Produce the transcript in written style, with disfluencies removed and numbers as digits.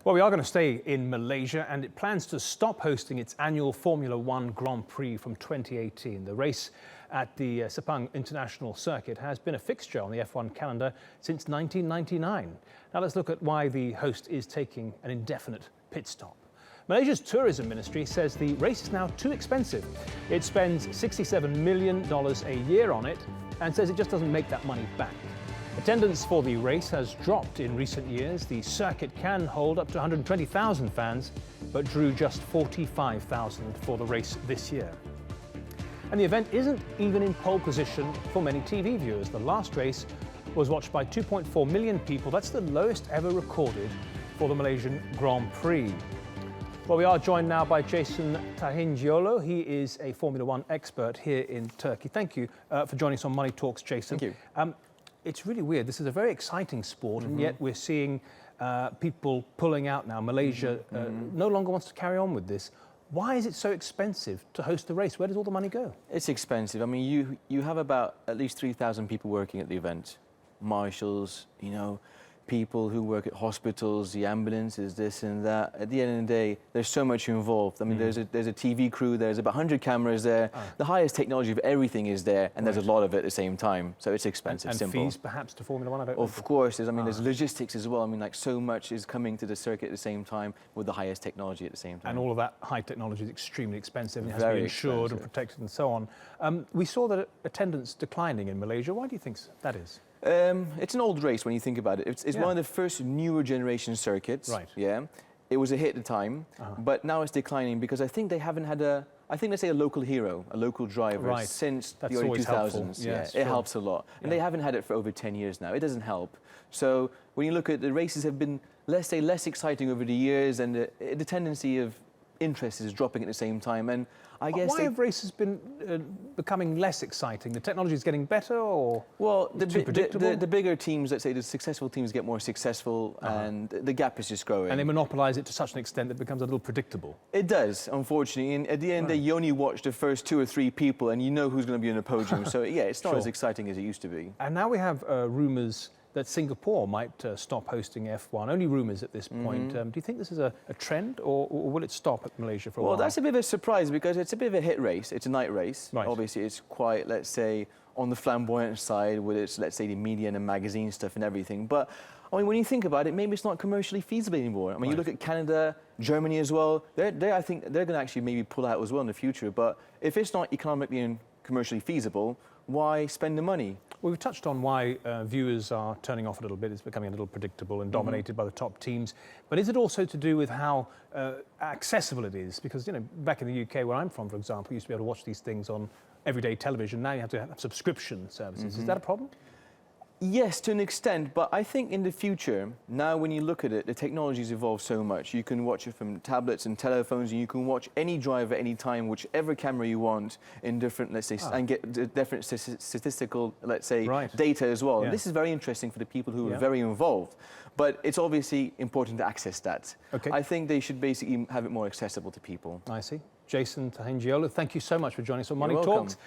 Well, we are going to stay in Malaysia, and it plans to stop hosting its annual Formula One Grand Prix from 2018. The race at the Sepang International Circuit has been a fixture on the F1 calendar since 1999. Now let's look at why the host is taking an indefinite pit stop. Malaysia's tourism ministry says the race is now too expensive. It spends $67 million a year on it and says it just doesn't make that money back. Attendance for the race has dropped in recent years. The circuit can hold up to 120,000 fans, but drew just 45,000 for the race this year. And the event isn't even in pole position for many TV viewers. The last race was watched by 2.4 million people. That's the lowest ever recorded for the Malaysian Grand Prix. Well, we are joined now by Jason Tahincioglu. He is a Formula One expert here in Turkey. Thank you for joining us on Money Talks, Jason. Thank you. It's really weird. This is a very exciting sport, and yet we're seeing people pulling out now. Malaysia no longer wants to carry on with this. Why is it so expensive to host the race? Where does all the money go? It's expensive. I mean, you have about at least 3,000 people working at the event. Marshals, you know, people who work at hospitals, the ambulances, this and that. At the end of the day, there's so much involved. I mean, there's a TV crew, there's about 100 cameras there. The highest technology of everything is there, and there's a lot of it at the same time. So it's expensive, and simple. Fees perhaps to Formula One, I don't know. Of course, I mean, there's logistics as well. I mean, like so much is coming to the circuit at the same time with the highest technology at the same time. And all of that high technology is extremely expensive and it has to be insured and protected and so on. We saw that attendance declining in Malaysia. Why do you think that is? It's an old race when you think about it. It's one of the first newer generation circuits. Right. Yeah. It was a hit at the time, but now it's declining because I think they haven't had let's say a local hero, a local driver since the early 2000s. Yes, it helps a lot. And they haven't had it for over 10 years now. It doesn't help. So when you look at the races have been, let's say, less exciting over the years, and the tendency of interest is dropping at the same time. And I guess why have races been becoming less exciting? The technology is getting better, or the bigger teams, let's say the successful teams, get more successful, and the gap is just growing. And they monopolise it to such an extent that it becomes a little predictable. It does, unfortunately. And at the end, you only watch the first 2 or 3 people, and you know who's going to be on the podium. So yeah, it's not as exciting as it used to be. And now we have rumours that Singapore might stop hosting F1. Only rumours at this point. Do you think this is a trend, or will it stop at Malaysia for a while? Well, that's a bit of a surprise because it's a bit of a hit race. It's a night race. Right. Obviously, it's quite, let's say, on the flamboyant side with its, let's say, the media and the magazine stuff and everything. But I mean, when you think about it, maybe it's not commercially feasible anymore. I mean, you look at Canada, Germany as well. I think they're going to actually maybe pull out as well in the future. But if it's not economically and commercially feasible, why spend the money? Well, we've touched on why viewers are turning off a little bit. It's becoming a little predictable and dominated by the top teams. But is it also to do with how accessible it is? Because, you know, back in the UK, where I'm from, for example, you used to be able to watch these things on everyday television. Now you have to have subscription services. Is that a problem? Yes, to an extent, but I think in the future, now when you look at it, the technology's evolved so much. You can watch it from tablets and telephones, and you can watch any driver any time, whichever camera you want, in different, let's say, and get different statistical, let's say, data as well. Yeah. This is very interesting for the people who are very involved, but it's obviously important to access that. Okay. I think they should basically have it more accessible to people. I see. Jason Tahincioglu, thank you so much for joining us on Money You're welcome. Talks.